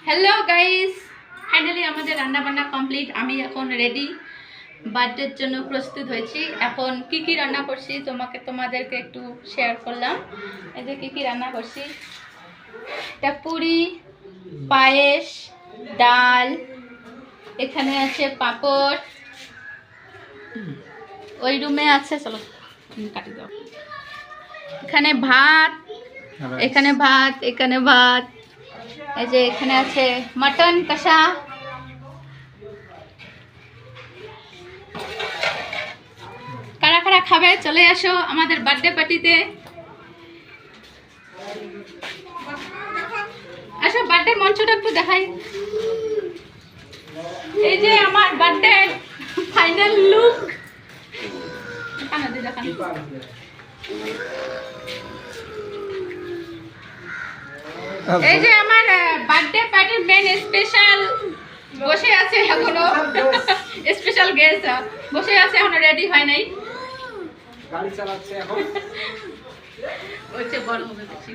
Hello guys, finally আমাদের রান্না বান্না কমপ্লিট। আমি এখন রেডি, বার্থডের জন্য প্রস্তুত হয়েছি। এখন কি কি রান্না করছি তোমাদেরকে একটু শেয়ার করলাম। এই যে কি কি রান্না করছি, এটা পুরি, পায়েস, ডাল, এখানে আছে পাঁপড়, ওই রুমে আছে, চলো কাটি দাও। এখানে ভাত, এখানে ভাত, এখানে ভাত, এই যে এখানে আছে মটন কষা। কারা কারা খাবে চলে আসো আমাদের বার্থডে পার্টিতে। আসো, বার্থডে মঞ্চটা একটু দেখাই। এই যে আমার বার্থডে ফাইনাল লুক। এই যে আমার বার্থডে পার্টির মেন স্পেশাল বসে আছে, এখনো স্পেশাল গেস্ট বসে আছে, এখনো রেডি হয় নাই, গাড়ি চালাচ্ছে এখন। ওইটা বড় হবে বেশি।